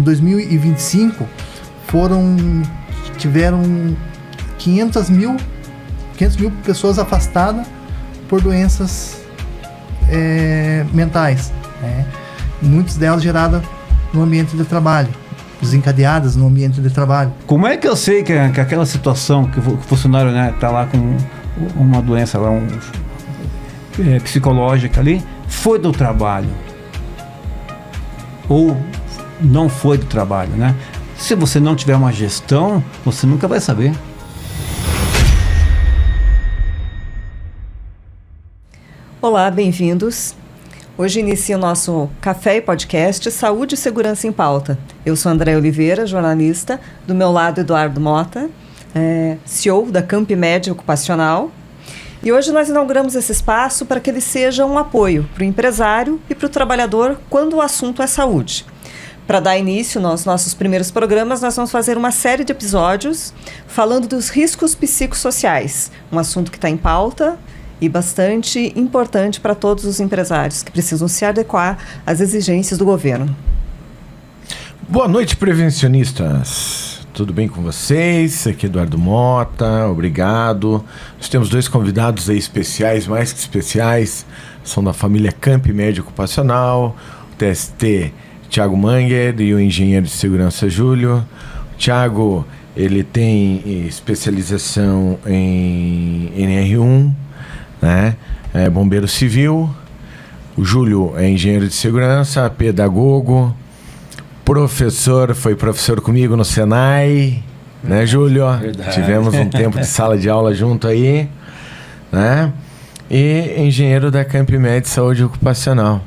em 2025 tiveram 500 mil pessoas afastadas por doenças mentais, né? Muitas delas geradas no ambiente de trabalho, desencadeadas no ambiente de trabalho. Como é que eu sei que aquela situação que o funcionário, né, tá lá com uma doença lá, psicológica ali, foi do trabalho ou não foi do trabalho, né? Se você não tiver uma gestão, você nunca vai saber. Olá, bem-vindos. Hoje inicia o nosso Café e Podcast Saúde e Segurança em Pauta. Eu sou Andréa Oliveira, jornalista. Do meu lado, Eduardo Mota, CEO da CampMed Ocupacional. E hoje nós inauguramos esse espaço para que ele seja um apoio para o empresário e para o trabalhador quando o assunto é saúde. Para dar início aos nossos primeiros programas, nós vamos fazer uma série de episódios falando dos riscos psicossociais, um assunto que está em pauta e bastante importante para todos os empresários que precisam se adequar às exigências do governo. Boa noite, prevencionistas. Tudo bem com vocês? Aqui é Eduardo Mota, obrigado. Nós temos 2 convidados aí especiais, mais que especiais. São da família CampMed Ocupacional, o TST Thiago Manger e o engenheiro de segurança Júlio. O Thiago, ele tem especialização em NR1, né? É bombeiro civil. O Júlio é engenheiro de segurança, pedagogo, foi professor comigo no Senai, né, Júlio? Verdade. Tivemos um tempo de sala de aula junto aí, né? E engenheiro da CampMed Saúde Ocupacional.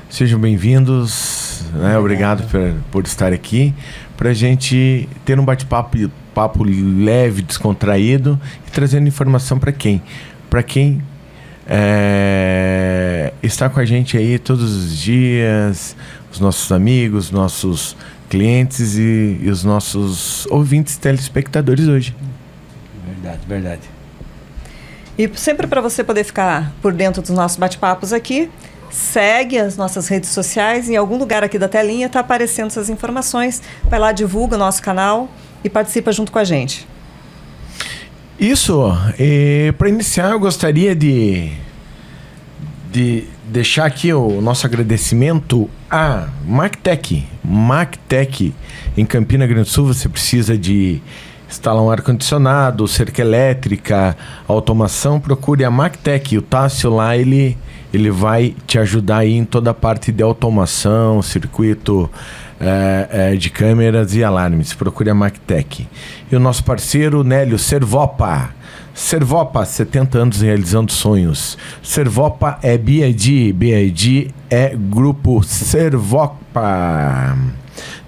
Sejam bem-vindos, né? Obrigado por estar aqui, para a gente ter um bate-papo leve, descontraído e trazendo informação para quem? Para quem está com a gente aí todos os dias, os nossos amigos, nossos clientes e os nossos ouvintes telespectadores hoje. Verdade. E sempre para você poder ficar por dentro dos nossos bate-papos aqui, segue as nossas redes sociais. Em algum lugar aqui da telinha está aparecendo essas informações. Vai lá, divulga o nosso canal e participa junto com a gente. Isso. Para iniciar, eu gostaria de deixar aqui o nosso agradecimento à MacTec. MacTec, em Campina Grande do Sul, você precisa de instalar um ar-condicionado, cerca elétrica, automação, procure a MacTec. O Tássio lá, ele vai te ajudar aí em toda a parte de automação, circuito de câmeras e alarmes. Procure a MacTec. E o nosso parceiro Nélio Servopa. Servopa, 70 anos realizando sonhos. Servopa é BID. BID é Grupo Servopa.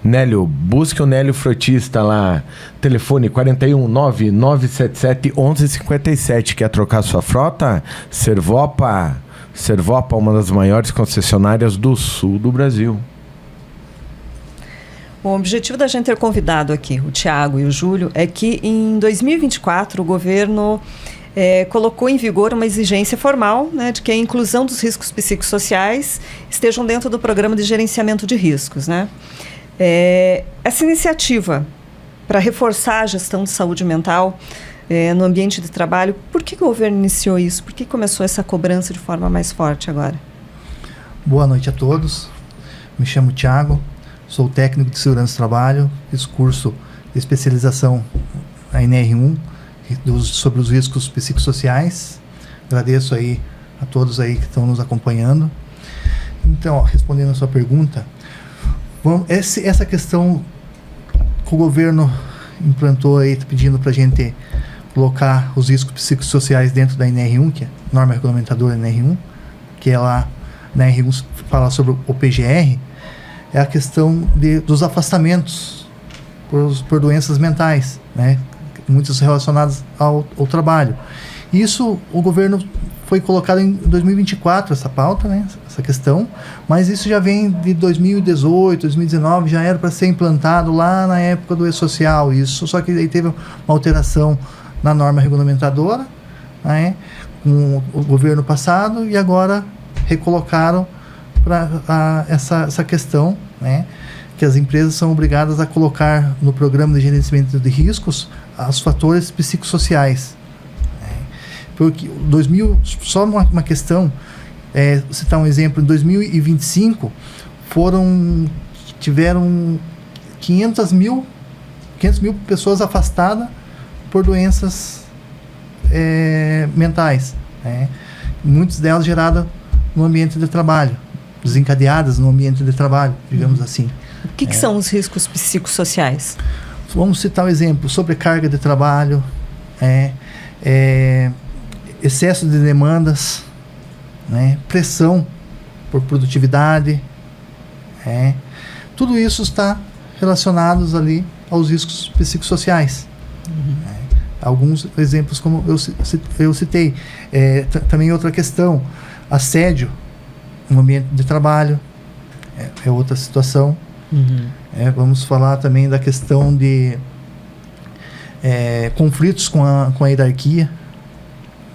Nélio, busque o Nélio Frotista lá. Telefone 41 9977 1157. Quer trocar sua frota? Servopa, uma das maiores concessionárias do sul do Brasil. O objetivo da gente ter convidado aqui o Thiago e o Júlio é que em 2024 o governo colocou em vigor uma exigência formal, né, de que a inclusão dos riscos psicossociais estejam dentro do programa de gerenciamento de riscos, né? Essa iniciativa para reforçar a gestão de saúde mental no ambiente de trabalho, por que o governo iniciou isso? Por que começou essa cobrança de forma mais forte agora? Boa noite a todos. Me chamo Thiago, sou técnico de segurança do trabalho, fiz curso de especialização na NR1 sobre os riscos psicossociais. Agradeço aí a todos aí que estão nos acompanhando. Então, respondendo a sua pergunta, essa questão que o governo implantou aí, pedindo para a gente colocar os riscos psicossociais dentro da NR1, que é a norma regulamentadora NR1, que é lá na NR1 fala sobre o PGR, é a questão dos afastamentos por doenças mentais, né? Muitas relacionadas ao trabalho. Isso, o governo foi colocado em 2024, essa pauta, né? Essa questão, mas isso já vem de 2018, 2019, já era para ser implantado lá na época do E-Social, isso, só que aí teve uma alteração na norma regulamentadora, né? Com o governo passado, e agora recolocaram para essa questão, né? que as empresas são obrigadas a colocar no programa de gerenciamento de riscos os fatores psicossociais. Porque só uma questão, citar um exemplo, em 2025 tiveram 500 mil pessoas afastadas por doenças mentais, muitas delas geradas no ambiente de trabalho, desencadeadas no ambiente de trabalho, digamos assim. O que são os riscos psicossociais? Vamos citar um exemplo: sobrecarga de trabalho, excesso de demandas, pressão por produtividade, tudo isso está relacionados ali aos riscos psicossociais. Alguns exemplos, como eu citei. Também outra questão: assédio no ambiente de trabalho é outra situação. Vamos falar também da questão de conflitos com a hierarquia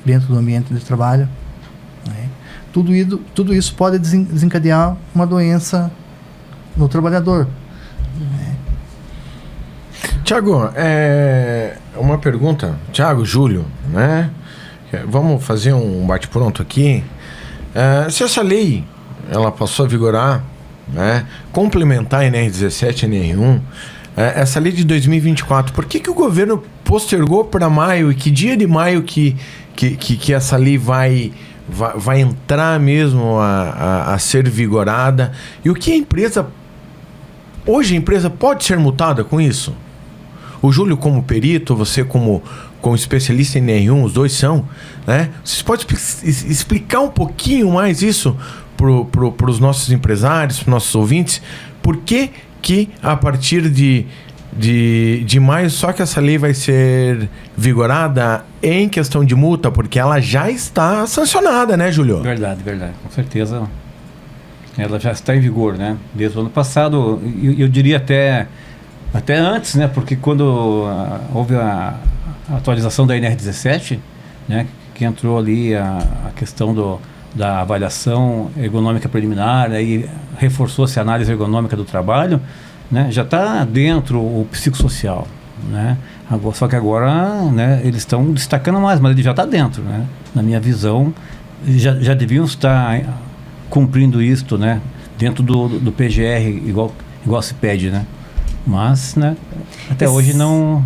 dentro do ambiente de trabalho. Tudo isso pode desencadear uma doença no trabalhador. Tiago, uma pergunta. Tiago, Júlio, né? Vamos fazer um bate-pronto aqui. Se essa lei ela passou a vigorar, né, complementar a NR17 e NR1, essa lei de 2024, por que o governo postergou para maio? E que dia de maio que essa lei vai entrar mesmo a ser vigorada? E o que hoje a empresa pode ser multada com isso? O Júlio como perito, você como especialista em NR1, os dois são, né? Vocês podem explicar um pouquinho mais isso para os nossos empresários, para os nossos ouvintes? Por que a partir de maio só que essa lei vai ser vigorada em questão de multa? Porque ela já está sancionada, né, Júlio? Verdade, com certeza. Ela já está em vigor, né? Desde o ano passado, eu diria até antes, né? Porque quando houve a atualização da NR17, né? Que entrou ali a questão da avaliação ergonômica preliminar, aí reforçou-se a análise ergonômica do trabalho, né? Já está dentro o psicossocial, né? Só que agora, né, eles estão destacando mais, mas ele já está dentro, né? Na minha visão, já deviam estar cumprindo isto, né? Dentro do PGR, igual se pede, né? Mas, né, até hoje não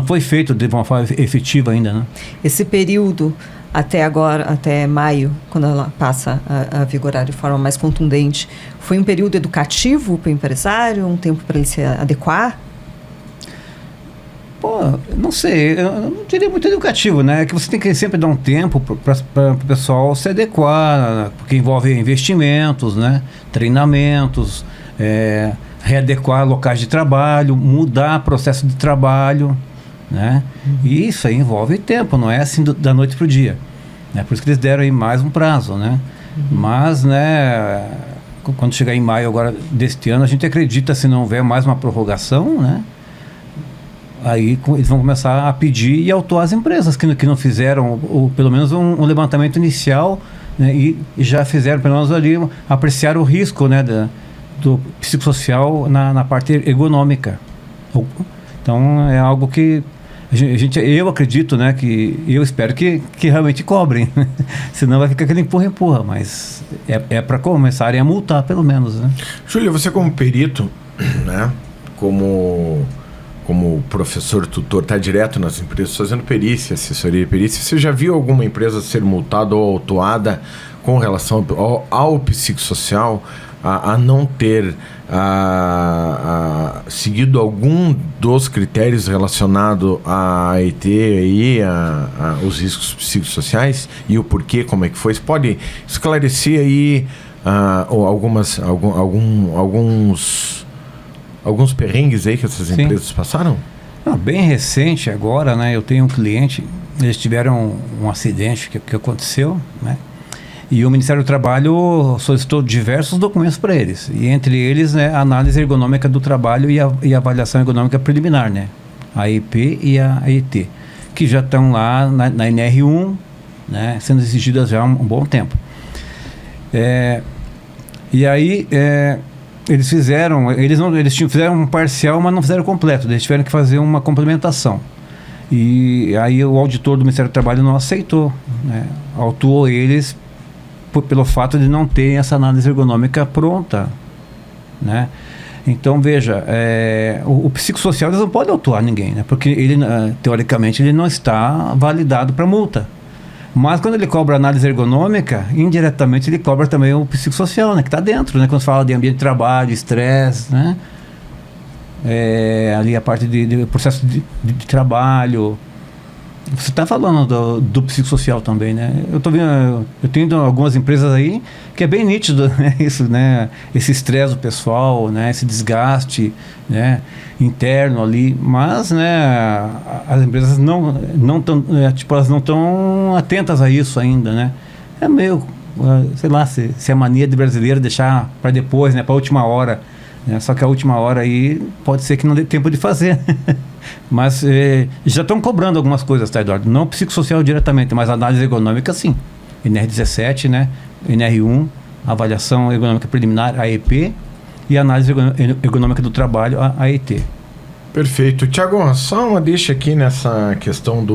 foi feito de uma forma efetiva ainda, né? Esse período até agora, até maio, quando ela passa a vigorar de forma mais contundente, foi um período educativo para o empresário, um tempo para ele se adequar? Não sei, eu não diria muito educativo, né? É que você tem que sempre dar um tempo para o pessoal se adequar, porque envolve investimentos, né? Treinamentos, readequar locais de trabalho, mudar processo de trabalho, né? E isso aí envolve tempo, não é assim da noite para o dia, né? Por isso que eles deram aí mais um prazo, né? Mas, né, quando chegar em maio agora deste ano, a gente acredita, se não houver mais uma prorrogação, né? Aí eles vão começar a pedir e autuar as empresas que não fizeram pelo menos um levantamento inicial, né? E já fizeram pelo menos ali apreciar o risco, né, do psicossocial na parte ergonômica. Então é algo que eu acredito, né, que eu espero que realmente cobrem, senão vai ficar aquele empurra, mas é para começarem a multar pelo menos, né? Júlio, você como perito, né, como professor tutor, está direto nas empresas fazendo perícia, assessoria de perícia, você já viu alguma empresa ser multada ou autuada com relação ao psicossocial, a não ter seguido algum dos critérios relacionados à AET e os riscos psicossociais e o porquê, como é que foi? Você pode esclarecer aí alguns perrengues aí que essas empresas passaram? Bem recente agora, né? Eu tenho um cliente, eles tiveram um acidente que aconteceu, né? E o Ministério do Trabalho solicitou diversos documentos para eles. E entre eles, né, a análise ergonômica do trabalho e a avaliação ergonômica preliminar, né? A EP e a AET, que já estão lá na NR1, né, sendo exigidas já há um bom tempo. E aí, eles fizeram um parcial, mas não fizeram completo. Eles tiveram que fazer uma complementação. E aí o auditor do Ministério do Trabalho não aceitou, né? Autuou eles pelo fato de não ter essa análise ergonômica pronta, né? Então, veja, o psicossocial eles não podem autuar ninguém, né? Porque ele, teoricamente, ele não está validado para multa. Mas quando ele cobra análise ergonômica, indiretamente ele cobra também o psicossocial, né? Que está dentro, né? Quando se fala de ambiente de trabalho, estresse, né? Ali a parte de processo de trabalho. Você está falando do psicossocial também, né? Eu tenho algumas empresas aí que é bem nítido, né? Isso, né? Esse estresse do pessoal, né? Esse desgaste, né? Interno ali, mas, né? As empresas não estão atentas a isso ainda, né? É meio, sei lá, se é mania de brasileiro deixar para depois, né? Para a última hora, né? Só que a última hora aí pode ser que não dê tempo de fazer. Mas já estão cobrando algumas coisas, tá, Eduardo? Não psicossocial diretamente, mas análise ergonômica sim. NR17, né? NR1, avaliação ergonômica preliminar, AEP, e análise ergonômica do trabalho, a AET. Perfeito. Tiago, só uma deixa aqui nessa questão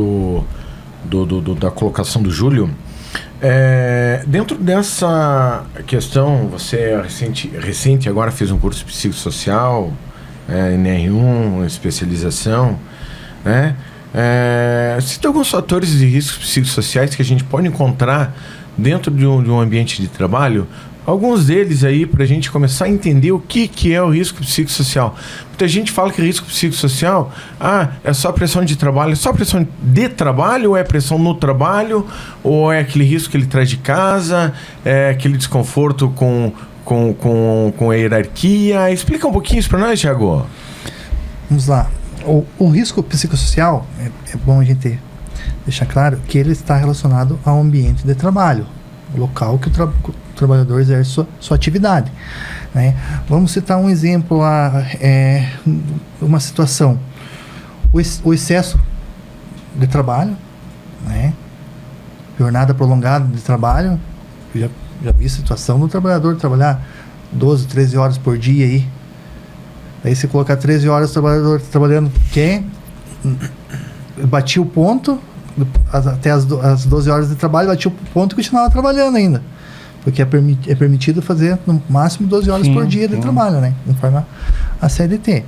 da colocação do Júlio. Dentro dessa questão, você é recente agora fez um curso psicossocial, NR1, especialização, né? Se tem alguns fatores de riscos psicossociais que a gente pode encontrar dentro de um ambiente de trabalho, alguns deles aí para a gente começar a entender o que é o risco psicossocial. Muita gente fala que risco psicossocial, é só pressão de trabalho, é só pressão de trabalho, ou é pressão no trabalho, ou é aquele risco que ele traz de casa, é aquele desconforto com a hierarquia. Explica um pouquinho isso para nós, Thiago. Vamos lá. O risco psicossocial, é bom a gente deixar claro que ele está relacionado ao ambiente de trabalho, o local que o trabalhador exerce sua atividade, né? Vamos citar um exemplo, uma situação, o excesso de trabalho, né? Jornada prolongada de trabalho. Já vi situação do trabalhador trabalhar 12, 13 horas por dia aí. Aí você colocar 13 horas o trabalhador trabalhando, batia o ponto, até as 12 horas de trabalho, batia o ponto e continuava trabalhando ainda. Porque é permitido fazer no máximo 12 horas por dia de trabalho, né? Conforme a CLT.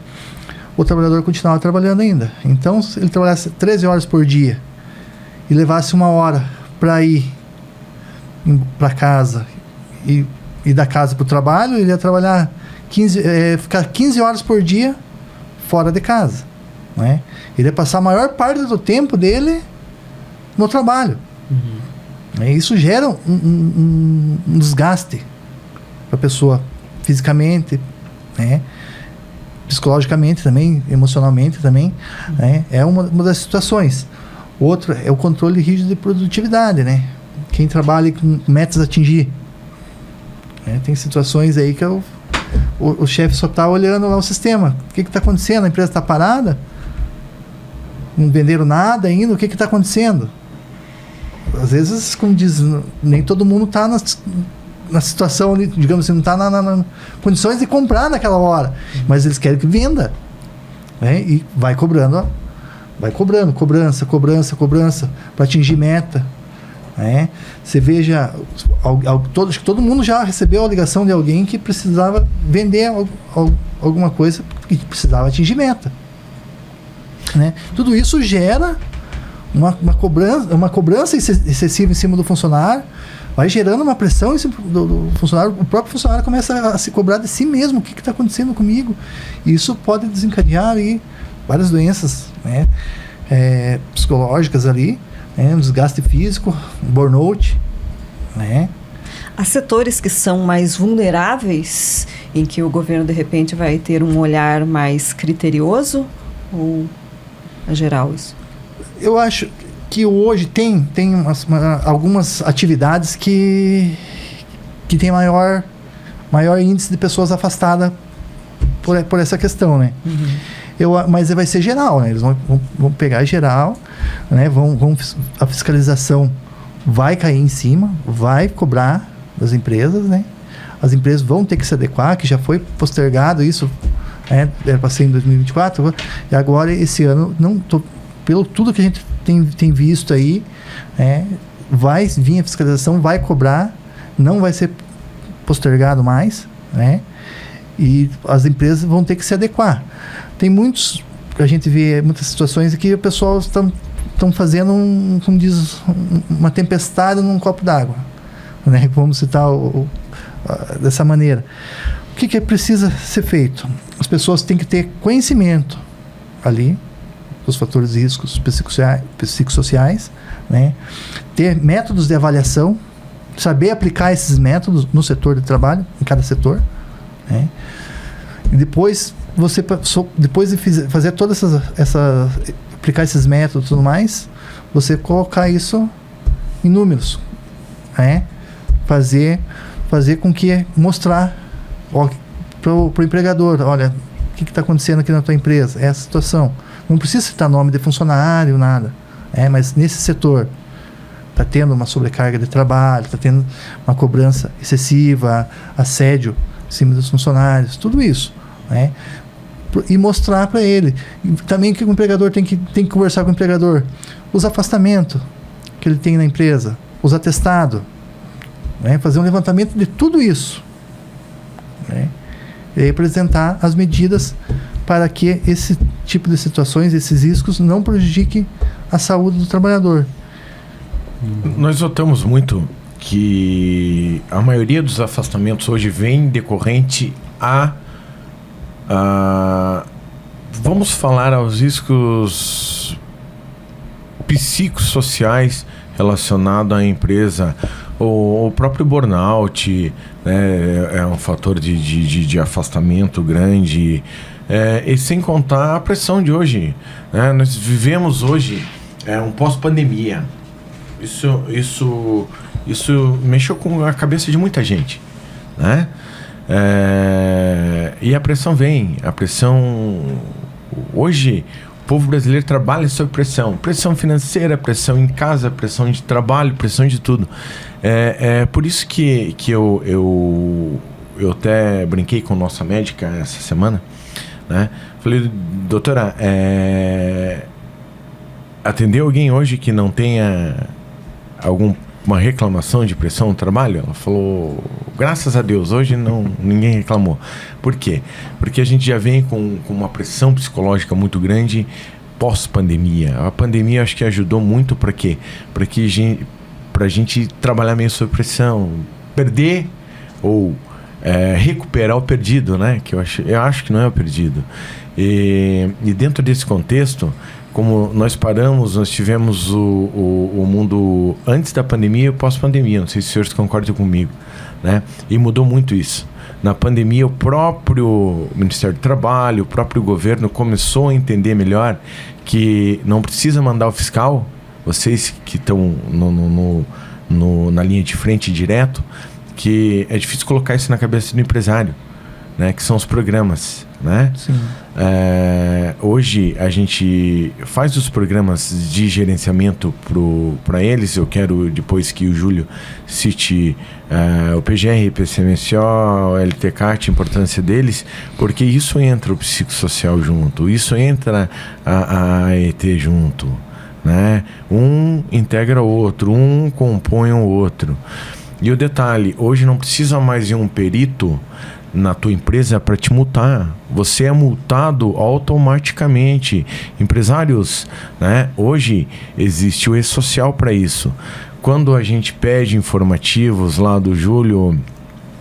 O trabalhador continuava trabalhando ainda. Então, se ele trabalhasse 13 horas por dia e levasse 1 hora para ir para casa e da casa para o trabalho, ele ia trabalhar ficar 15 horas por dia fora de casa, né? Ele ia passar a maior parte do tempo dele no trabalho. E isso gera um desgaste para a pessoa fisicamente, né? Psicologicamente também, emocionalmente também, né? É uma das situações. Outra é o controle rígido de produtividade, né? Quem trabalha com metas a atingir, né? Tem situações aí que o chefe só está olhando lá o sistema. O que está acontecendo? A empresa está parada? Não venderam nada ainda? O que está acontecendo? Às vezes, como diz, nem todo mundo está na situação, digamos assim, não está na condições de comprar naquela hora, mas eles querem que venda, né? E vai cobrando, cobrança para atingir meta, né? Você veja, todo mundo já recebeu a ligação de alguém que precisava vender alguma coisa que precisava atingir meta, né? Tudo isso gera uma cobrança excessiva em cima do funcionário, vai gerando uma pressão em cima do funcionário. O próprio funcionário começa a se cobrar de si mesmo. O que está acontecendo comigo? E isso pode desencadear aí várias doenças, né? Psicológicas ali, né? Um desgaste físico, um burnout, né? Há setores que são mais vulneráveis, em que o governo de repente vai ter um olhar mais criterioso, ou é geral isso? Eu acho que hoje tem algumas atividades que tem maior índice de pessoas afastadas por essa questão, né? Mas vai ser geral, né? Eles vão pegar geral, né? A fiscalização vai cair em cima, vai cobrar das empresas, né? as empresas vão ter que se adequar, que já foi postergado isso, era para ser em 2024, e agora esse ano, pelo tudo que a gente tem visto aí, vai vir a fiscalização, vai cobrar, não vai ser postergado mais, né? E as empresas vão ter que se adequar. Tem a gente vê muitas situações em que o pessoal estão fazendo como diz, uma tempestade num copo d'água, né? Vamos citar dessa maneira. O que precisa ser feito? As pessoas têm que ter conhecimento ali dos fatores de riscos psicossociais, né? Ter métodos de avaliação, saber aplicar esses métodos no setor de trabalho, em cada setor, né? E depois de fazer todas aplicar esses métodos e tudo mais, você colocar isso em números, né? Fazer com que mostrar para o empregador, olha, o que está acontecendo aqui na tua empresa, é essa situação. Não precisa citar nome de funcionário, nada, mas nesse setor está tendo uma sobrecarga de trabalho, está tendo uma cobrança excessiva, assédio em cima dos funcionários, tudo isso, né? E mostrar para ele. E também que o empregador tem que conversar com o empregador. Os afastamentos que ele tem na empresa, os atestados, né? Fazer um levantamento de tudo isso, né? E apresentar as medidas para que esse tipo de situações, esses riscos, não prejudiquem a saúde do trabalhador. Nós notamos muito que a maioria dos afastamentos hoje vem decorrente vamos falar aos riscos psicossociais relacionados à empresa. O próprio burnout, né, é um fator de afastamento grande, e sem contar a pressão de hoje, né? Nós vivemos hoje um pós-pandemia. Isso mexeu com a cabeça de muita gente, né? E a pressão vem. Hoje o povo brasileiro trabalha sob pressão financeira, pressão em casa, pressão de trabalho, pressão de tudo. Por isso que eu até brinquei com nossa médica essa semana, né? Falei, doutora, atender alguém hoje que não tenha uma reclamação de pressão no trabalho? Ela falou, graças a Deus, hoje ninguém reclamou. Por quê? Porque a gente já vem com uma pressão psicológica muito grande pós-pandemia. A pandemia acho que ajudou muito para quê? Para a gente trabalhar meio sob pressão, perder ou recuperar o perdido, né? Que eu acho que não é o perdido. E dentro desse contexto, como nós tivemos o mundo antes da pandemia e pós-pandemia, não sei se os senhores concordam comigo, né? E mudou muito isso. Na pandemia, o próprio Ministério do Trabalho, o próprio governo começou a entender melhor que não precisa mandar o fiscal, vocês que estão na linha de frente direto, que é difícil colocar isso na cabeça do empresário, né? Que são os programas, né? Sim. Hoje a gente faz os programas de gerenciamento para eles. Eu quero depois que o Júlio cite o PGR, PCMSO, o LTCAT, a importância deles, porque isso entra o psicossocial junto, isso entra a AET junto, né? Um integra o outro, um compõe o outro. E o detalhe, hoje não precisa mais de um perito na tua empresa para te multar. Você é multado automaticamente. Empresários, né? Hoje existe o E-Social para isso. Quando a gente pede informativos lá do Júlio,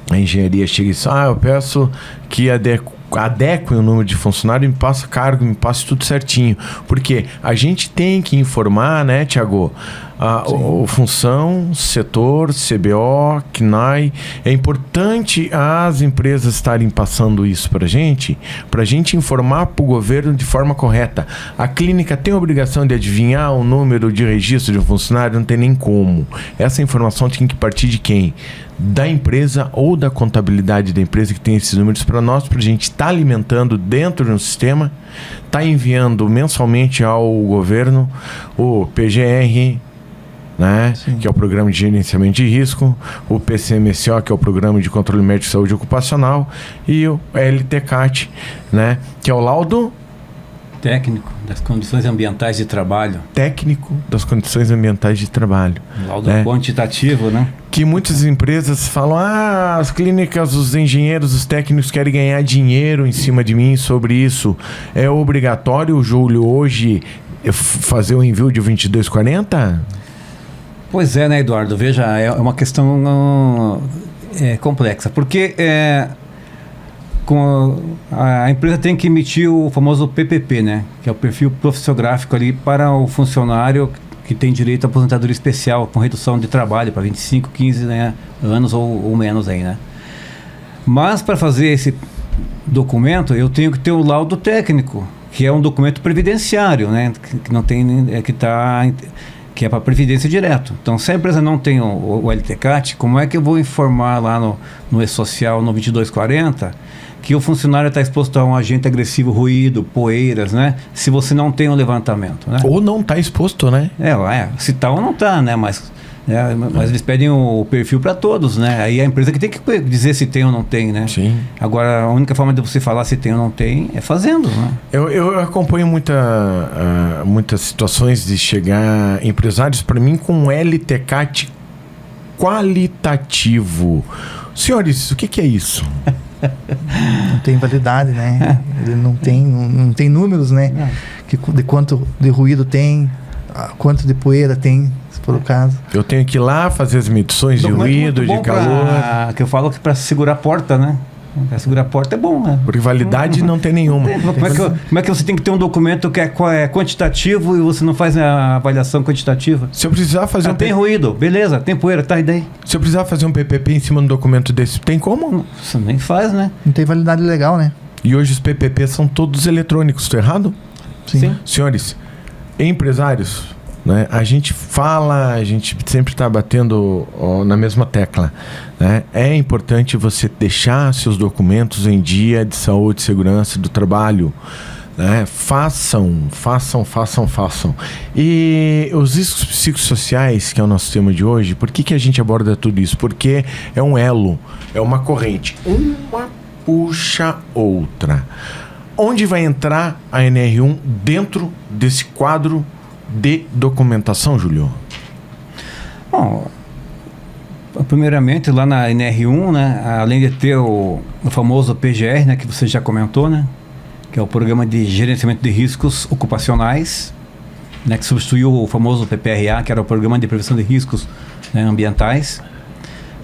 a engenharia chega e diz, eu peço que adequem o número de funcionário, me passa cargo, me passe tudo certinho. Porque a gente tem que informar, né, Thiago? O função, setor, CBO, CNAE. É importante as empresas estarem passando isso para a gente informar para o governo de forma correta. A clínica tem a obrigação de adivinhar o número de registro de um funcionário? Não tem nem como. Essa informação tem que partir de quem? Da empresa ou da contabilidade da empresa que tem esses números para nós, para a gente estar alimentando dentro de um sistema, tá enviando mensalmente ao governo o PGR, né? Sim. Que é o Programa de Gerenciamento de Risco, o PCMSO, que é o Programa de Controle Médico de Saúde Ocupacional, e o LTCAT, né? Que é o laudo Técnico das condições ambientais de trabalho. técnico das condições ambientais de trabalho. Laudo né? quantitativo, né? Que muitas empresas falam, as clínicas, os engenheiros, os técnicos querem ganhar dinheiro em cima de mim sobre isso. É obrigatório, Júlio, hoje fazer o envio de 2240? Pois é, né, Eduardo? Veja, é uma questão complexa, porque a empresa tem que emitir o famoso PPP, né? Que é o perfil profissiográfico ali para o funcionário que tem direito à aposentadoria especial com redução de trabalho para 25, 15 né, anos ou menos aí, né? Mas para fazer esse documento, eu tenho que ter o laudo técnico, que é um documento previdenciário, né? Que não tem, que é para previdência direto. Então, se a empresa não tem o LTCAT, como é que eu vou informar lá no E-Social, no 2240, que o funcionário está exposto a um agente agressivo, ruído, poeiras, né? Se você não tem um levantamento, né? Ou não está exposto, né? Se está ou não está, né? Mas eles pedem o perfil para todos, né? Aí a empresa que tem que dizer se tem ou não tem, né? Sim. Agora, a única forma de você falar se tem ou não tem é fazendo, né? Eu acompanho muitas situações de chegar empresários para mim com um LTCAT qualitativo. Senhores, o que é isso? Não tem validade, né? Ele não tem números, né? De quanto de ruído tem, quanto de poeira tem, se for o caso. Eu tenho que ir lá fazer as medições de ruído, de calor. Que eu falo que para segurar a porta, né? Para segurar a porta é bom, né? Porque validade não tem nenhuma. Como é que você tem que ter um documento que é quantitativo e você não faz a avaliação quantitativa? Se eu precisar fazer tem ruído, beleza, tem poeira, tá, e daí? Se eu precisar fazer um PPP em cima de um documento desse, tem como? Você nem faz, né? Não tem validade legal, né? E hoje os PPP são todos eletrônicos, estou errado? Sim. Senhores, empresários, né? A gente sempre está batendo na mesma tecla, né? É importante você deixar seus documentos em dia de saúde e segurança do trabalho, né? Façam. E os riscos psicossociais, que é o nosso tema de hoje, por que a gente aborda tudo isso? Porque é um elo, é uma corrente. Uma puxa outra. Onde vai entrar a NR1 dentro desse quadro de documentação, Júlio? Bom, primeiramente lá na NR1, né, além de ter o famoso PGR, né, que você já comentou, né, que é o Programa de Gerenciamento de Riscos Ocupacionais, né, que substituiu o famoso PPRA, que era o Programa de Prevenção de Riscos, né, Ambientais,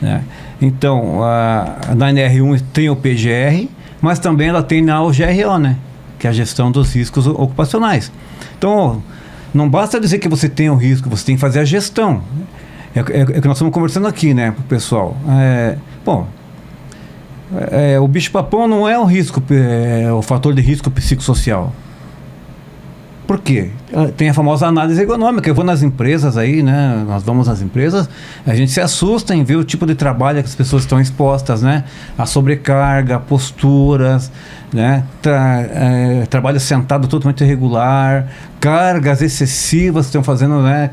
né. Então, na NR1 tem o PGR, mas também ela tem na OGRO, né, que é a Gestão dos Riscos Ocupacionais. Então, não basta dizer que você tem o risco, você tem que fazer a gestão. É o que nós estamos conversando aqui, né, pro pessoal. O bicho-papão não é o risco, o fator de risco psicossocial. Por quê? Tem a famosa análise ergonômica. Eu vou nas empresas aí, né? Nós vamos nas empresas, a gente se assusta em ver o tipo de trabalho que as pessoas estão expostas, né? A sobrecarga, posturas, né? Trabalho sentado totalmente irregular, cargas excessivas que estão fazendo, né?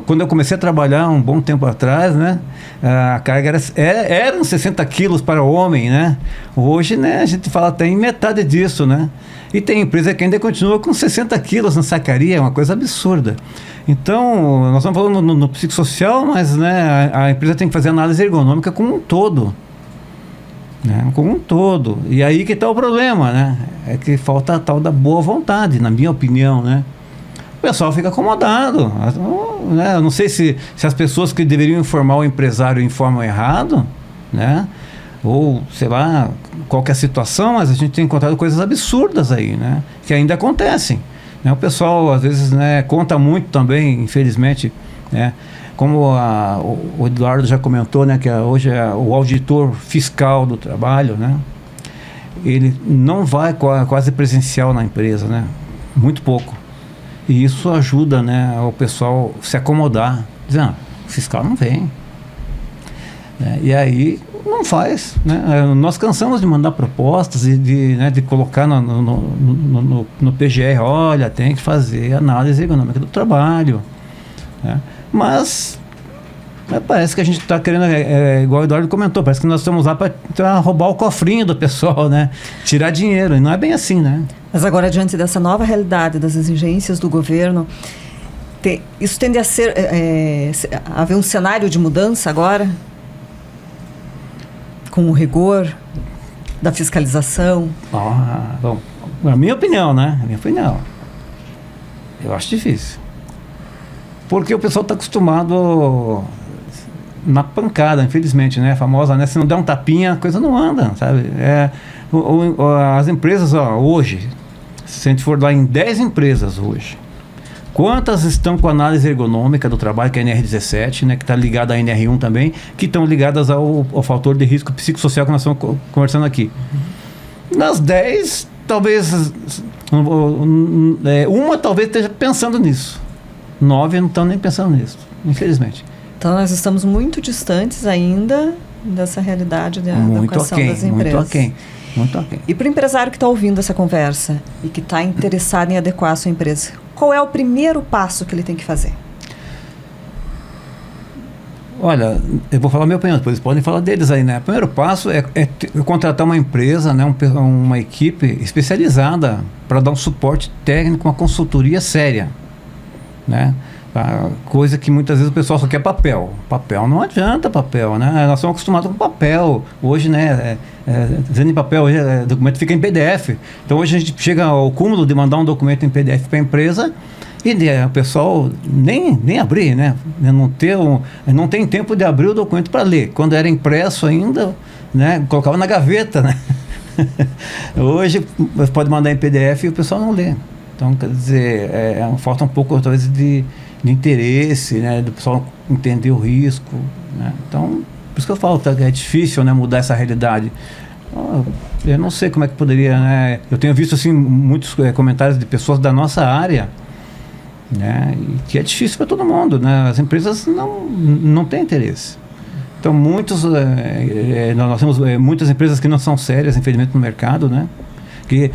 Quando eu comecei a trabalhar um bom tempo atrás, né? A carga eram 60 quilos para o homem, né? Hoje, né? A gente fala até em metade disso, né? E tem empresa que ainda continua com 60 quilos na sacaria, é uma coisa absurda. Então, nós estamos falando no psicossocial, mas, né, a empresa tem que fazer análise ergonômica como um todo. Né, como um todo. E aí que está o problema, né? É que falta a tal da boa vontade, na minha opinião, né? O pessoal fica acomodado. Né? Eu não sei se as pessoas que deveriam informar o empresário informam errado, né? Ou, sei lá, qual que é a situação, mas a gente tem encontrado coisas absurdas aí, né? Que ainda acontecem. Né? O pessoal, às vezes, né, conta muito também, infelizmente, né? Como o Eduardo já comentou, né, que hoje é o auditor fiscal do trabalho, né? Ele não vai quase presencial na empresa, né? Muito pouco. E isso ajuda, né, o pessoal se acomodar. Dizer, o fiscal não vem. E aí não faz, né? Nós cansamos de mandar propostas e de colocar no PGR, olha, tem que fazer análise ergonômica do trabalho, né? Mas parece que a gente está querendo, igual o Eduardo comentou, parece que nós estamos lá para roubar o cofrinho do pessoal, né? Tirar dinheiro, e não é bem assim, né? Mas agora, diante dessa nova realidade, das exigências do governo, isso tende a haver um cenário de mudança agora? Com o rigor da fiscalização? Bom, a minha opinião, né? Eu acho difícil. Porque o pessoal está acostumado na pancada, infelizmente, né? A famosa, né? Se não der um tapinha, a coisa não anda, sabe? As empresas, hoje, se a gente for lá em 10 empresas hoje, quantas estão com análise ergonômica do trabalho, que é a NR17, né? Que está ligada à NR1 também, que estão ligadas ao fator de risco psicossocial que nós estamos conversando aqui. Nas 10, talvez uma talvez esteja pensando nisso. 9 não estão nem pensando nisso, infelizmente. Então nós estamos muito distantes ainda dessa realidade da adequação das empresas. Muito aquém. E para o empresário que está ouvindo essa conversa e que está interessado em adequar a sua empresa, qual é o primeiro passo que ele tem que fazer? Olha, eu vou falar a minha opinião, depois podem falar deles aí, né? O primeiro passo é contratar uma empresa, né? Uma equipe especializada para dar um suporte técnico, uma consultoria séria, né? Coisa que muitas vezes o pessoal só quer papel. Papel não adianta, né? Nós estamos acostumados com papel. Hoje, né? Dizendo em papel, hoje o documento fica em PDF. Então hoje a gente chega ao cúmulo de mandar um documento em PDF para a empresa e o pessoal nem abrir, né? Não tem tempo de abrir o documento para ler. Quando era impresso ainda, né? Colocava na gaveta, né? Hoje você pode mandar em PDF e o pessoal não lê. Então, quer dizer, falta um pouco, talvez, de interesse, né? Do pessoal entender o risco, né? Então, por isso que eu falo que é difícil, né, mudar essa realidade. Eu não sei como é que poderia, né? Eu tenho visto, assim, muitos comentários de pessoas da nossa área, né? E que é difícil para todo mundo, né? As empresas não têm interesse. Então, nós temos muitas empresas que não são sérias, infelizmente, no mercado, né? Que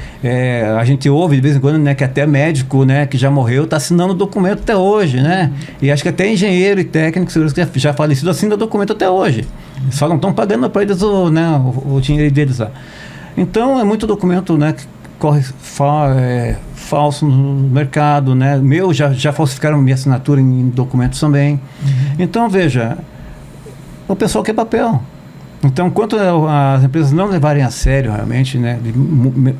a gente ouve de vez em quando, né, que até médico, né, que já morreu está assinando documento até hoje, né? E acho que até engenheiro e técnico que já falecido assina documento até hoje. Só não estão pagando para eles o dinheiro deles lá. Então é muito documento, né, que corre falso no mercado, né? Já falsificaram minha assinatura em documentos também. Então veja, o pessoal quer papel. Então, enquanto as empresas não levarem a sério realmente, né, de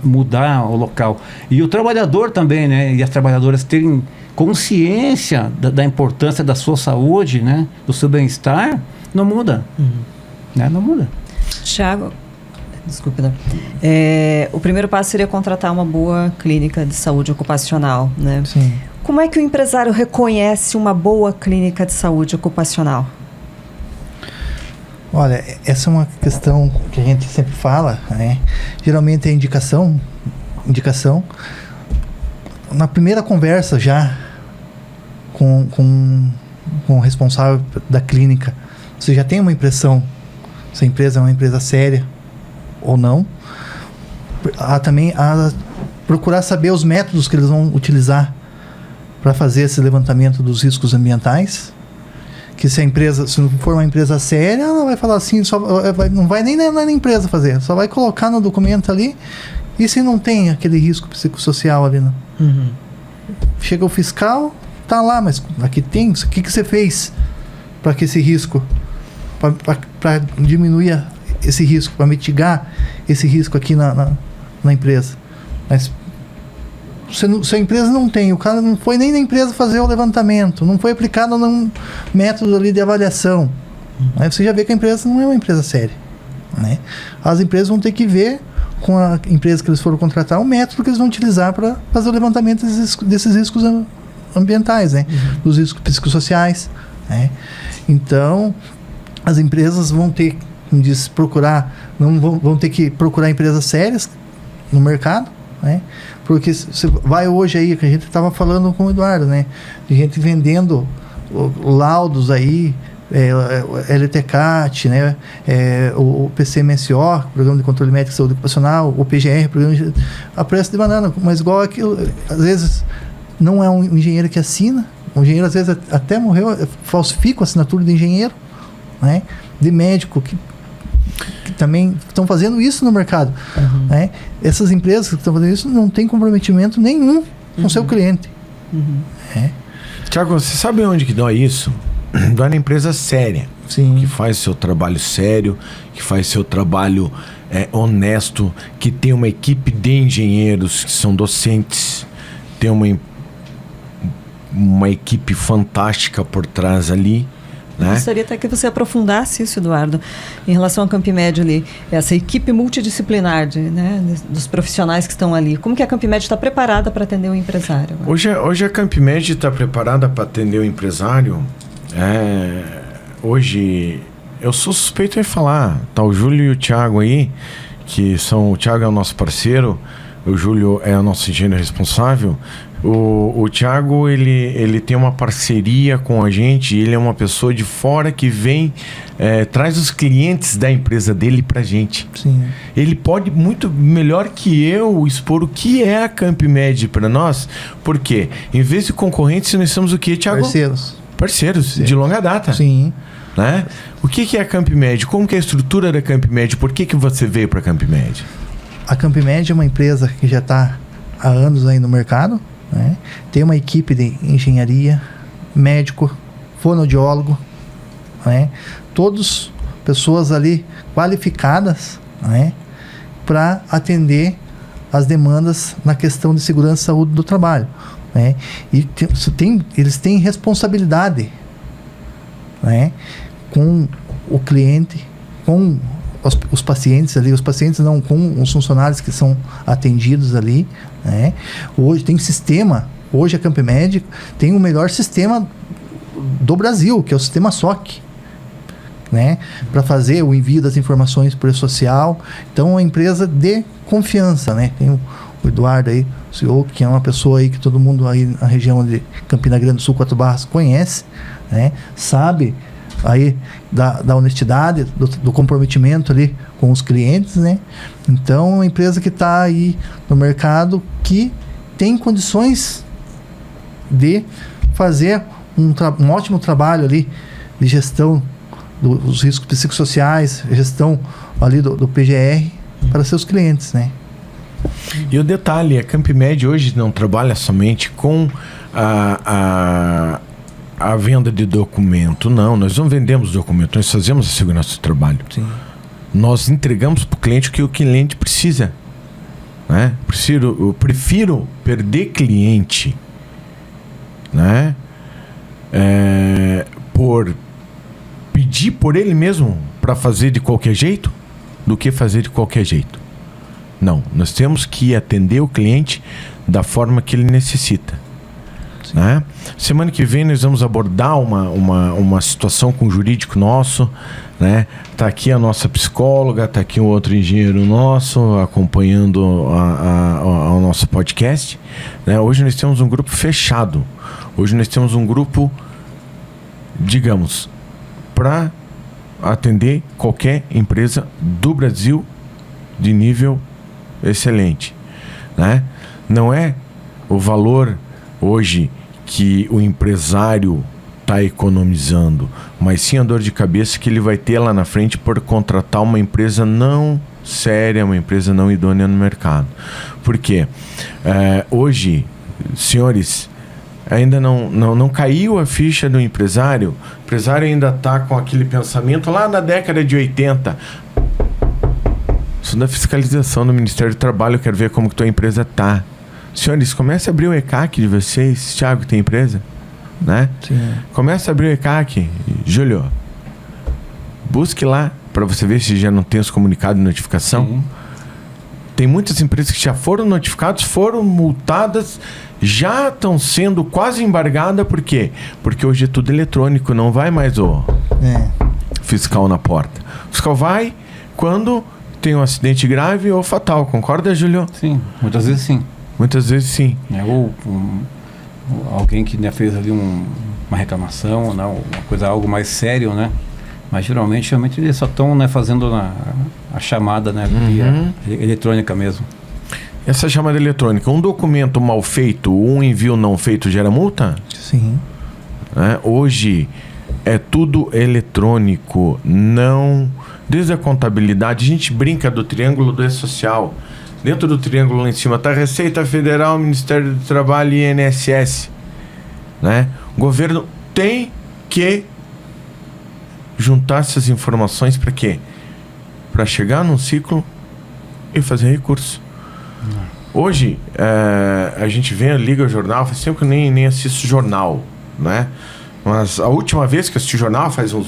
mudar o local, e o trabalhador também, né, e as trabalhadoras terem consciência da importância da sua saúde, né, do seu bem-estar, não muda. Né, não muda. Tiago, desculpe, né? O primeiro passo seria contratar uma boa clínica de saúde ocupacional, né? Sim. Como é que o empresário reconhece uma boa clínica de saúde ocupacional? Olha, essa é uma questão que a gente sempre fala, né? Geralmente é indicação. Na primeira conversa já com o responsável da clínica, você já tem uma impressão se a empresa é uma empresa séria ou não. Também procurar saber os métodos que eles vão utilizar para fazer esse levantamento dos riscos ambientais. Que se não for uma empresa séria, ela vai falar assim, não vai nem na empresa fazer, só vai colocar no documento ali. E se não tem aquele risco psicossocial ali, né? Chega o fiscal, tá lá, mas aqui tem, o que você fez para que esse risco, para diminuir esse risco, para mitigar esse risco aqui na empresa? Mas se a empresa não tem, o cara não foi nem na empresa fazer o levantamento, não foi aplicado num método ali de avaliação, aí você já vê que a empresa não é uma empresa séria, né? As empresas vão ter que ver com a empresa que eles foram contratar o método que eles vão utilizar para fazer o levantamento desses riscos ambientais, né? Dos riscos psicossociais, né? Então as empresas vão ter vão ter que procurar empresas sérias no mercado, né? Porque você vai hoje aí, que a gente estava falando com o Eduardo, né? De gente vendendo laudos aí, LTCAT, né? O PCMSO, Programa de Controle Médico de Saúde Ocupacional, o PGR, a preço de banana, mas igual aquilo, às vezes não é um engenheiro que assina, O engenheiro, às vezes, até morreu, falsifica a assinatura de engenheiro, né? De médico, que também estão fazendo isso no mercado. Né? Essas empresas que estão fazendo isso não têm comprometimento nenhum com o seu cliente. Tiago, você sabe onde que dói isso? Dói na empresa séria. Sim. Que faz seu trabalho sério, que faz seu trabalho honesto, que tem uma equipe de engenheiros que são docentes, tem uma equipe fantástica por trás ali. Eu Né? gostaria até que você aprofundasse isso, Eduardo, em relação à Campimed ali, essa equipe multidisciplinar dos profissionais que estão ali. Como que a Campimed está preparada para atender o empresário? Hoje a Campimed está preparada para atender o empresário. Hoje, eu sou suspeito em falar. Tá o Júlio e o Thiago aí, o Thiago é o nosso parceiro, o Júlio é o nosso engenheiro responsável. O Thiago, ele tem uma parceria com a gente, ele é uma pessoa de fora que vem, traz os clientes da empresa dele pra gente. Sim. Ele pode muito melhor que eu expor o que é a Campimed para nós, porque em vez de concorrentes, nós somos o que, Thiago? Parceiros de longa data. Sim. Né? O que é a Campimed? Como que é a estrutura da Campimed? Por que você veio para a Campimed? A Campimed é uma empresa que já está há anos aí no mercado. Né? Tem uma equipe de engenharia, médico, fonoaudiólogo, né? Todos pessoas ali qualificadas, né? Para atender as demandas na questão de segurança e saúde do trabalho. Né? E eles têm responsabilidade, né? Com o cliente, com os pacientes ali, os pacientes não, com os funcionários que são atendidos ali, né? Hoje tem sistema, hoje a Campimed tem o melhor sistema do Brasil, que é o sistema SOC, né? Para fazer o envio das informações por social. Então é uma empresa de confiança, né? Tem o Eduardo aí, o CEO, que é uma pessoa aí que todo mundo aí na região de Campina Grande do Sul, Quatro Barras, conhece, né? Sabe aí da honestidade, do comprometimento ali com os clientes, né? Então, é uma empresa que está aí no mercado, que tem condições de fazer um ótimo trabalho ali de gestão dos riscos psicossociais, gestão ali do PGR para seus clientes, né? E o detalhe, a Campimed hoje não trabalha somente com a venda de documento. Não, nós não vendemos documento, nós fazemos a segurança do trabalho. Sim. Nós entregamos para o cliente o que o cliente precisa. Né? Eu prefiro perder cliente, né? Por pedir por ele mesmo para fazer de qualquer jeito, do que fazer de qualquer jeito. Não, nós temos que atender o cliente da forma que ele necessita. Né? Semana que vem nós vamos abordar uma situação com o jurídico nosso, né? Tá aqui a nossa psicóloga, tá aqui um outro engenheiro nosso acompanhando o nosso podcast, né? Hoje nós temos um grupo fechado. Hoje nós temos um grupo, digamos, para atender qualquer empresa do Brasil de nível excelente, né? Não é o valor hoje que o empresário está economizando, mas sim a dor de cabeça que ele vai ter lá na frente por contratar uma empresa não séria, uma empresa não idônea no mercado. Por quê? Hoje, senhores, ainda não caiu a ficha do empresário. O empresário ainda está com aquele pensamento lá na década de 80. Isso da fiscalização do Ministério do Trabalho, eu quero ver como que tua empresa está. Senhores, comece a abrir o ECAC de vocês. Thiago, tem empresa? Né? Sim. Comece a abrir o ECAC. Júlio, busque lá para você ver se já não tem os comunicados de notificação. Sim. Tem muitas empresas que já foram notificadas, foram multadas, já estão sendo quase embargadas. Por quê? Porque hoje é tudo eletrônico, não vai mais o fiscal na porta. O fiscal vai quando tem um acidente grave ou fatal. Concorda, Júlio? Sim, muitas vezes sim. Muitas vezes sim. Ou alguém que fez ali uma reclamação, né, algo mais sério, né? Mas geralmente eles só estão fazendo a chamada, né, via eletrônica mesmo. Essa chamada eletrônica, um documento mal feito, um envio não feito gera multa? Sim. né? Hoje é tudo eletrônico, não... Desde a contabilidade, a gente brinca do triângulo do E-Social. Dentro do triângulo lá em cima está Receita Federal, Ministério do Trabalho e INSS, né? O governo tem que juntar essas informações para quê? Para chegar num ciclo e fazer recurso. Hoje, a gente liga o jornal, faz tempo que eu nem assisto jornal, né? Mas a última vez que eu assisti jornal, faz um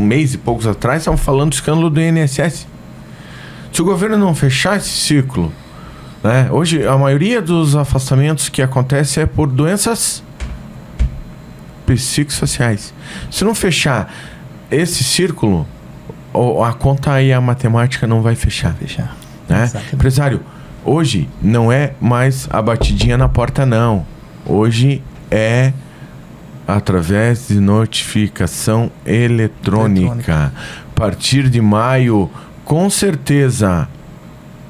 mês e poucos atrás, estavam falando do escândalo do INSS. Se o governo não fechar esse ciclo, né? Hoje a maioria dos afastamentos que acontece é por doenças psicossociais. Se não fechar esse círculo, a conta aí, a matemática não vai fechar. Né? Empresário, hoje não é mais a batidinha na porta, não. Hoje é através de notificação eletrônica. A partir de maio, com certeza,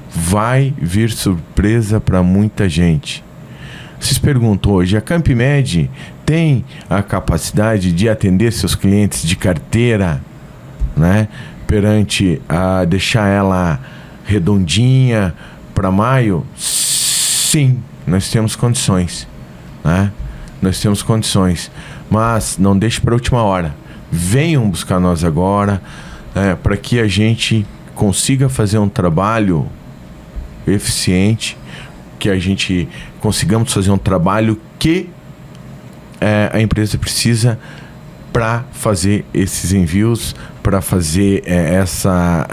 vai vir surpresa para muita gente. Vocês perguntam hoje, a Campmed tem a capacidade de atender seus clientes de carteira, né? Perante a deixar ela redondinha para maio? Sim, nós temos condições, né? Nós temos condições, mas não deixe para a última hora. Venham buscar nós agora, para que a gente consiga fazer um trabalho eficiente, que a gente consigamos fazer um trabalho que a empresa precisa para fazer esses envios, para fazer essa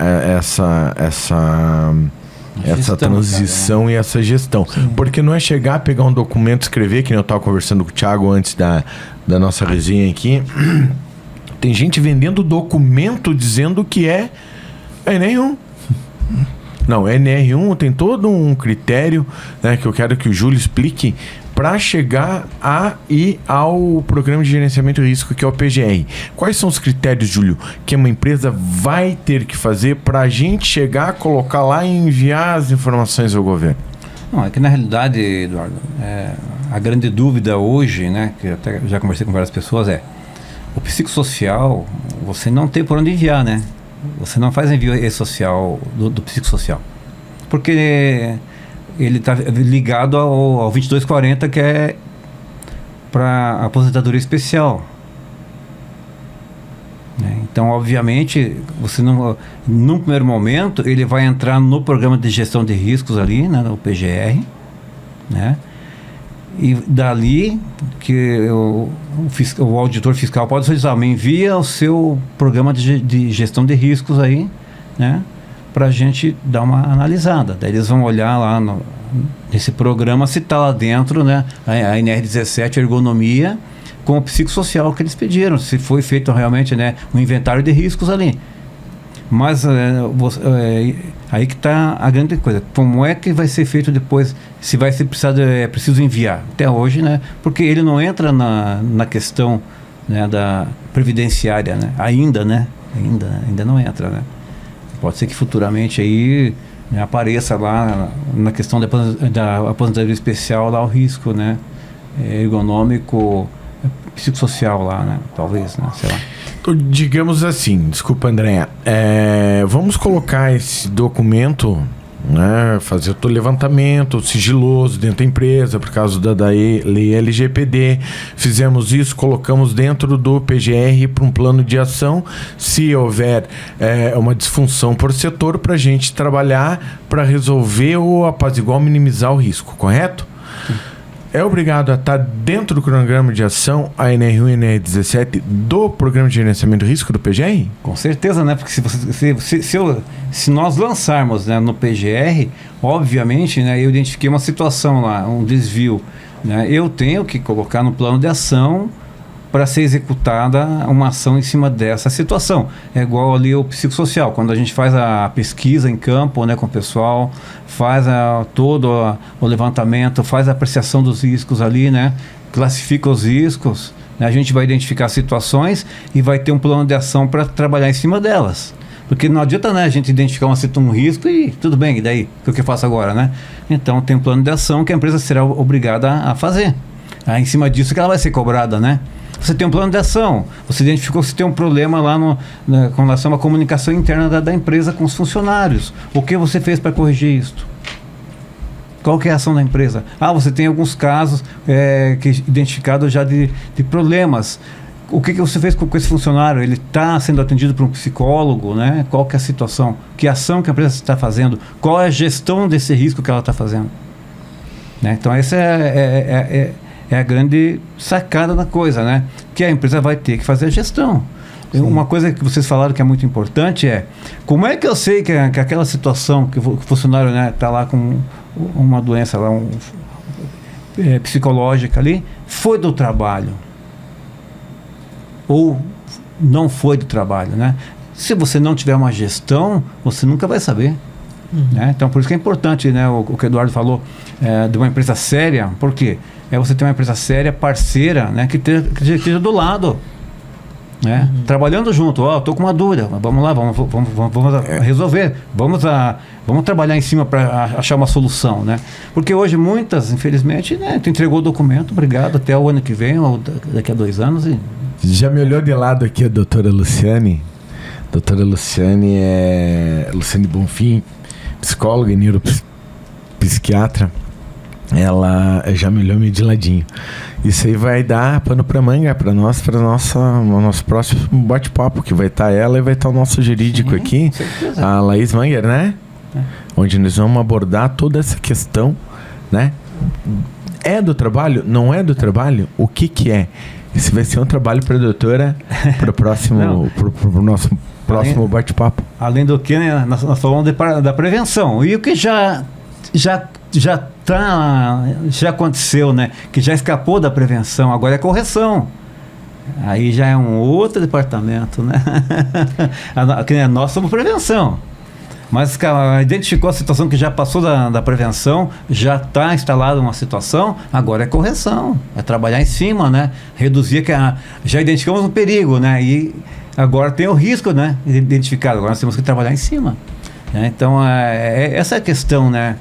transição, e essa gestão. Sim. Porque não é chegar, pegar um documento, escrever, que nem eu estava conversando com o Thiago antes da nossa resenha aqui. Tem gente vendendo documento dizendo que é NR1. Não, NR1 tem todo um critério, né, que eu quero que o Júlio explique para chegar ao Programa de Gerenciamento de Risco, que é o PGR. Quais são os critérios, Júlio, que uma empresa vai ter que fazer para a gente chegar, colocar lá e enviar as informações ao governo? Não, é que na realidade, Eduardo, a grande dúvida hoje, né, que eu até já conversei com várias pessoas, o psicossocial, você não tem por onde enviar, né? Você não faz envio e-social do psicossocial, porque ele está ligado ao 2240, que é para aposentadoria especial, né? Então, obviamente, você não, num primeiro momento, ele vai entrar no programa de gestão de riscos ali, né, no PGR, né? E dali que o auditor fiscal pode solicitar, me envia o seu programa de gestão de riscos aí, né, para a gente dar uma analisada. Daí eles vão olhar lá nesse programa se está lá dentro, né, a NR17, a ergonomia, com o psicossocial que eles pediram, se foi feito realmente, né, um inventário de riscos ali. Mas aí que está a grande coisa. Como é que vai ser feito depois? Se vai ser preciso enviar. Até hoje, né? Porque ele não entra na questão, né, da previdenciária, né? Ainda, né? Ainda não entra, né? Pode ser que futuramente aí, né, apareça lá na questão da aposentadoria especial lá o risco, né? Ergonômico, psicossocial lá, né? Talvez, né? Sei lá. Digamos assim, desculpa, Andréa, vamos colocar esse documento, né, fazer o levantamento sigiloso dentro da empresa, por causa da lei LGPD. Fizemos isso, colocamos dentro do PGR para um plano de ação, se houver uma disfunção por setor, para a gente trabalhar para resolver ou apaziguar ou minimizar o risco, correto? Sim. É obrigado a estar dentro do cronograma de ação, a NR1 e NR17, do Programa de Gerenciamento de Risco do PGR? Com certeza, né? Porque se nós lançarmos, né, no PGR, obviamente, né, eu identifiquei uma situação lá, um desvio, né? Eu tenho que colocar no plano de ação para ser executada uma ação em cima dessa situação. É igual ali o psicossocial, quando a gente faz a pesquisa em campo, né, com o pessoal, faz todo o levantamento, faz a apreciação dos riscos ali, né, classifica os riscos, né, a gente vai identificar situações e vai ter um plano de ação para trabalhar em cima delas. Porque não adianta, né, a gente identificar um risco e tudo bem, e daí? O que eu faço agora, né? Então tem um plano de ação que a empresa será obrigada a fazer. Em cima disso que ela vai ser cobrada, né? Você tem um plano de ação. Você identificou que você tem um problema lá com relação à comunicação interna da empresa com os funcionários. O que você fez para corrigir isso? Qual que é a ação da empresa? Você tem alguns casos identificados já de problemas. O que você fez com esse funcionário? Ele está sendo atendido por um psicólogo, né? Qual que é a situação? Que ação que a empresa está fazendo? Qual é a gestão desse risco que ela está fazendo? Né? Então, essa é a grande sacada da coisa, né? Que a empresa vai ter que fazer a gestão. Sim. Uma coisa que vocês falaram que é muito importante é como é que eu sei que aquela situação que o funcionário está lá com uma doença lá, psicológica ali, foi do trabalho ou não foi do trabalho, né? Se você não tiver uma gestão, você nunca vai saber. Né? Então, por isso que é importante, né, o que o Eduardo falou, de uma empresa séria. Por quê? Você ter uma empresa séria, parceira, né, que esteja do lado, né? Trabalhando junto. Estou com uma dúvida, vamos lá, vamos resolver, vamos trabalhar em cima para achar uma solução, né? Porque hoje muitas, infelizmente, né, tu entregou o documento, obrigado, até o ano que vem ou daqui a 2 anos. Já me olhou de lado aqui a doutora Luciane. Doutora Luciane é Luciane Bonfim, psicóloga e neuropsiquiatra. Ela já me olhou meio de ladinho. Isso aí vai dar pano pra manga para nosso próximo bate-papo, que vai estar ela e vai estar o nosso jurídico aqui, a Laís Manger, né? Onde nós vamos abordar toda essa questão, né? É do trabalho? Não é do trabalho? O que é? Esse vai ser um trabalho para a doutora para o próximo, pro nosso próximo bate-papo. Além do que, né, nós falamos da prevenção. E o que já aconteceu, né? Que já escapou da prevenção, agora é correção. Aí já é um outro departamento, né? Nós somos prevenção. Mas identificou a situação que já passou da prevenção, já está instalada uma situação, agora é correção, é trabalhar em cima, né? Reduzir, já identificamos um perigo, né? E agora tem o risco, né? Identificado, agora nós temos que trabalhar em cima. Né? Então, essa é a questão, né?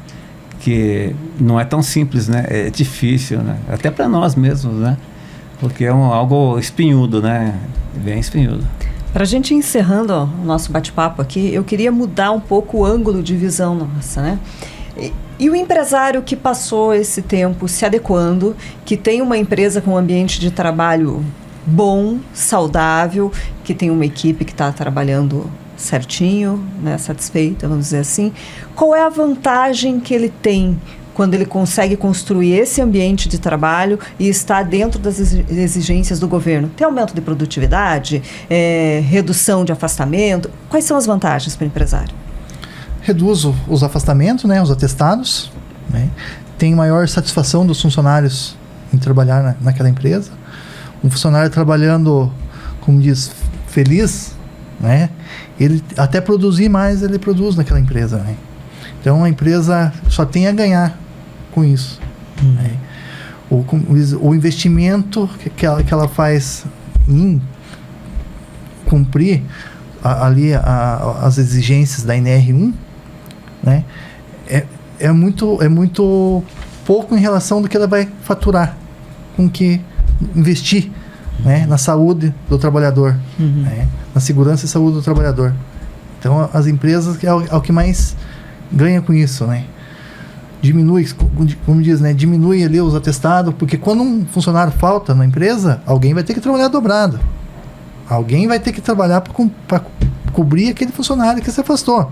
Que não é tão simples, né? É difícil, né? Até para nós mesmos, né? Porque é algo espinhudo, né? Bem espinhudo. Para a gente ir encerrando o nosso bate-papo aqui, eu queria mudar um pouco o ângulo de visão nossa, né? E o empresário que passou esse tempo se adequando, que tem uma empresa com um ambiente de trabalho bom, saudável, que tem uma equipe que está trabalhando certinho, né, satisfeita, vamos dizer assim, qual é a vantagem que ele tem quando ele consegue construir esse ambiente de trabalho e está dentro das exigências do governo? Tem aumento de produtividade, redução de afastamento? Quais são as vantagens para o empresário? Reduz os afastamentos, né, os atestados, né? Tem maior satisfação dos funcionários em trabalhar naquela empresa. Um funcionário trabalhando, como diz, feliz, né? Ele até produzir mais, ele produz naquela empresa, né? Então a empresa só tem a ganhar com isso. Né? O investimento que ela faz em cumprir ali as exigências da NR1, né? É muito pouco em relação do que ela vai faturar com que investir, né? Na saúde do trabalhador, né? Na segurança e saúde do trabalhador. Então as empresas é o que mais ganha com isso, né? Diminui, como diz, né? Diminui ali os atestados, porque quando um funcionário falta na empresa, alguém vai ter que trabalhar dobrado. Alguém vai ter que trabalhar para cobrir aquele funcionário que se afastou.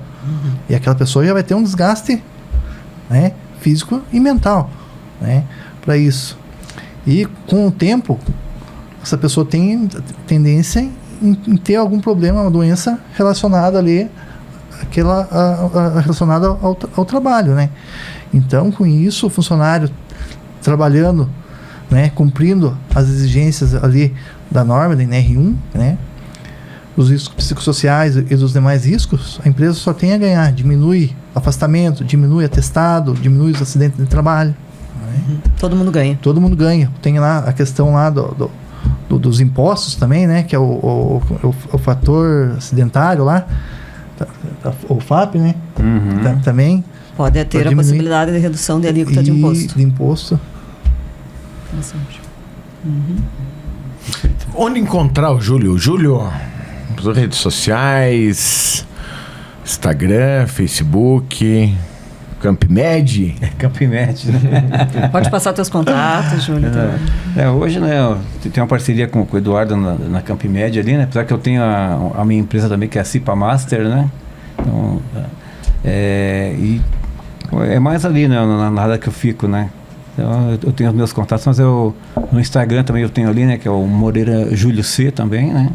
E aquela pessoa já vai ter um desgaste, né, físico e mental, né, para isso. E com o tempo, essa pessoa tem tendência em ter algum problema, uma doença relacionada ali, relacionada ao trabalho, né? Então, com isso, o funcionário trabalhando, né, cumprindo as exigências ali da norma, da NR1, né, os riscos psicossociais e dos demais riscos, a empresa só tem a ganhar. Diminui afastamento, diminui atestado, diminui os acidentes de trabalho. Né? Todo mundo ganha. Todo mundo ganha. Tem lá a questão lá dos impostos também, né, que é o fator acidentário lá, o FAP, né, também. Pode ter a possibilidade de redução de alíquota de imposto. De imposto. Onde encontrar o Júlio? Júlio, nas redes sociais, Instagram, Facebook, CampMed. CampMed, né? Pode passar teus contatos, Júlio. Hoje, né, eu tenho uma parceria com o Eduardo na CampMed ali, né? Apesar que eu tenho a minha empresa também, que é a Cipa Master, né? Então, e é mais ali, né, na área que eu fico, né? Então, eu tenho os meus contatos, mas no Instagram também eu tenho ali, né? Que é o Moreira Júlio C também, né?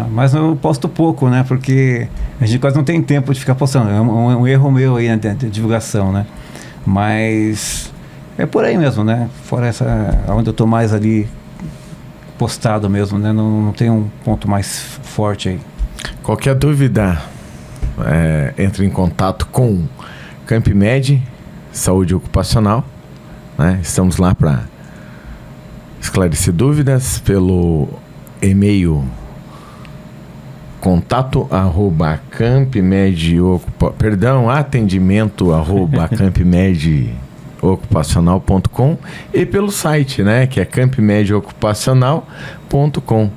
Mas eu posto pouco, né? Porque a gente quase não tem tempo de ficar postando. É um erro meu aí, né, de divulgação, né? Mas é por aí mesmo, né? Fora onde eu tô mais ali postado mesmo, né? Não tem um ponto mais forte aí. Qualquer dúvida, entre em contato com CampMed, Saúde Ocupacional, né? Estamos lá para esclarecer dúvidas pelo e-mail atendimento@campmedocupacional.com e pelo site, né, que é campmedocupacional.com,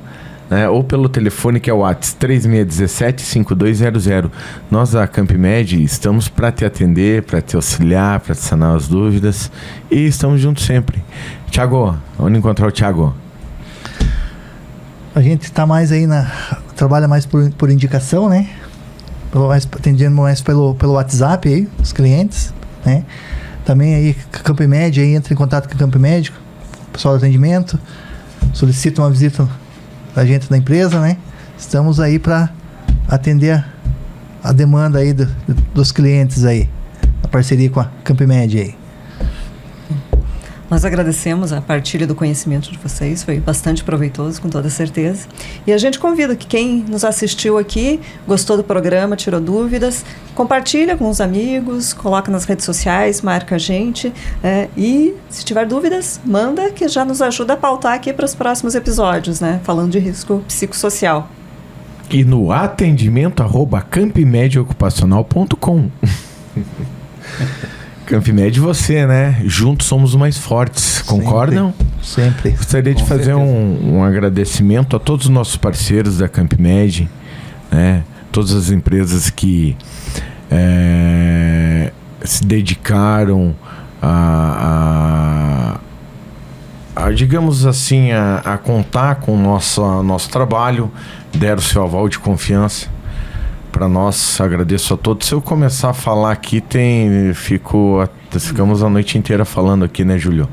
né, ou pelo telefone que é o WhatsApp 3617-5200. Nós da CampMed estamos para te atender, para te auxiliar, para te sanar as dúvidas e estamos juntos sempre. Thiago, onde encontrar o Thiago? A gente está mais aí trabalha mais por indicação, né? Atendendo mais pelo WhatsApp aí, os clientes, né? Também aí, CampMed, aí entra em contato com o CampMed, o pessoal do atendimento, solicita uma visita da gente da empresa, né? Estamos aí para atender a demanda aí dos clientes aí, a parceria com a CampMed aí. Nós agradecemos a partilha do conhecimento de vocês, foi bastante proveitoso, com toda certeza. E a gente convida que quem nos assistiu aqui, gostou do programa, tirou dúvidas, compartilha com os amigos, coloca nas redes sociais, marca a gente. E se tiver dúvidas, manda, que já nos ajuda a pautar aqui para os próximos episódios, né? Falando de risco psicossocial. E no atendimento@campmedocupacional.com. CampMed, você, né? Juntos somos mais fortes, concordam? Sempre. Gostaria de fazer um agradecimento a todos os nossos parceiros da CampMed, né? Todas as empresas que se dedicaram digamos assim, a contar com o nosso trabalho, deram seu aval de confiança para nós. Agradeço a todos. Se eu começar a falar aqui, ficamos a noite inteira falando aqui, né, Júlio?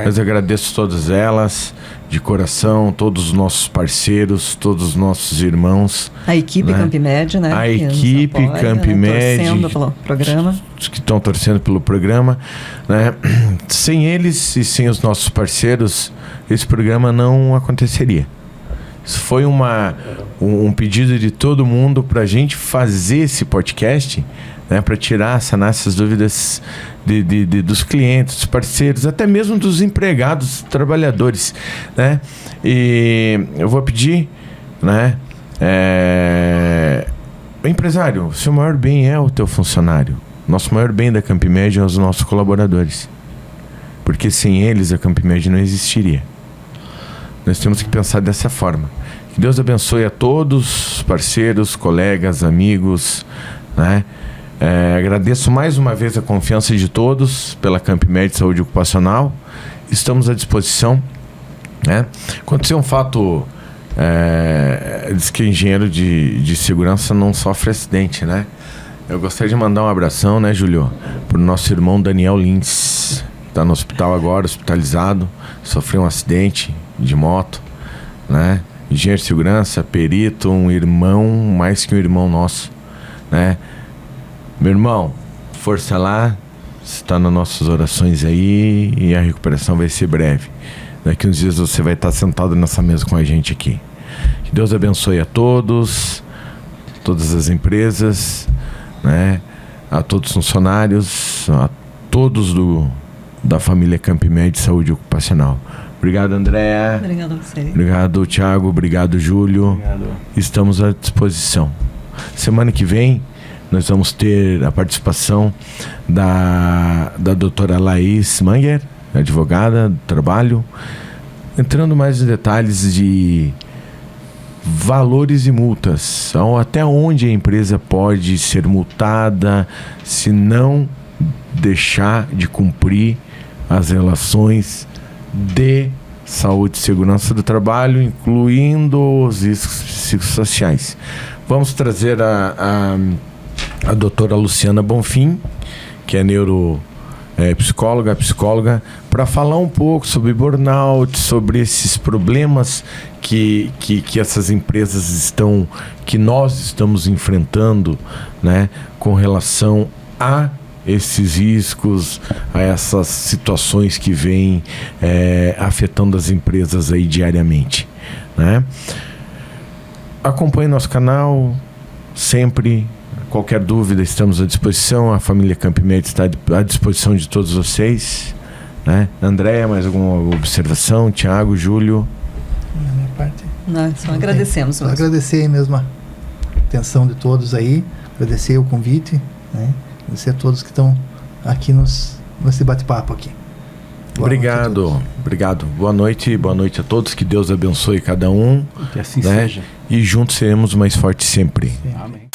Mas eu agradeço todas elas, de coração, todos os nossos parceiros, todos os nossos irmãos. A equipe, né? CampMed, né? A equipe apoia, CampMed, torcendo pelo programa. Os que estão torcendo pelo programa, né? Sem eles e sem os nossos parceiros, esse programa não aconteceria. Isso foi um pedido de todo mundo para a gente fazer esse podcast, né, para sanar essas dúvidas dos clientes, dos parceiros, até mesmo dos empregados, trabalhadores, né? E eu vou pedir, né, o empresário, o seu maior bem é o teu funcionário. Nosso maior bem da CampMed é os nossos colaboradores, porque sem eles a CampMed não existiria. Nós temos que pensar dessa forma. Que Deus abençoe a todos, parceiros, colegas, amigos, né? Agradeço mais uma vez a confiança de todos pela CampMed Saúde Ocupacional. Estamos à disposição, né? Aconteceu um fato, diz que engenheiro de segurança não sofre acidente, né? Eu gostaria de mandar um abração, né, Júlio, para o nosso irmão Daniel Lins. Está no hospital agora, hospitalizado, sofreu um acidente de moto, né? Engenheiro de segurança, perito, um irmão, mais que um irmão nosso, né? Meu irmão, força lá, está nas nossas orações aí e a recuperação vai ser breve. Daqui uns dias você vai estar sentado nessa mesa com a gente aqui. Que Deus abençoe a todos, todas as empresas, né? A todos os funcionários, a todos da família CampMed Saúde Ocupacional. Obrigado, Andréa. Obrigado a você. Obrigado, Thiago. Obrigado, Júlio. Obrigado. Estamos à disposição. Semana que vem nós vamos ter a participação da doutora Laís Manger, advogada do trabalho, entrando mais em detalhes de valores e multas, até onde a empresa pode ser multada se não deixar de cumprir as relações de saúde e segurança do trabalho, incluindo os riscos psicossociais. Vamos trazer a doutora Luciana Bonfim, que é psicóloga, para falar um pouco sobre burnout, sobre esses problemas que essas empresas que nós estamos enfrentando, né, com relação a esses riscos, a essas situações que vêm afetando as empresas aí diariamente, né? Acompanhe nosso canal sempre. Qualquer dúvida, estamos à disposição. A família Campmed está à disposição de todos vocês, né? Andréia, mais alguma observação? Tiago, Júlio? Da minha parte. Não, só agradecemos. Só agradecer mesmo a atenção de todos aí, agradecer o convite, né? Agradecer a todos que estão aqui nesse bate-papo aqui. Obrigado. Boa noite a todos. Que Deus abençoe cada um. Que assim né? seja. E juntos seremos mais fortes sempre. Sim. Amém.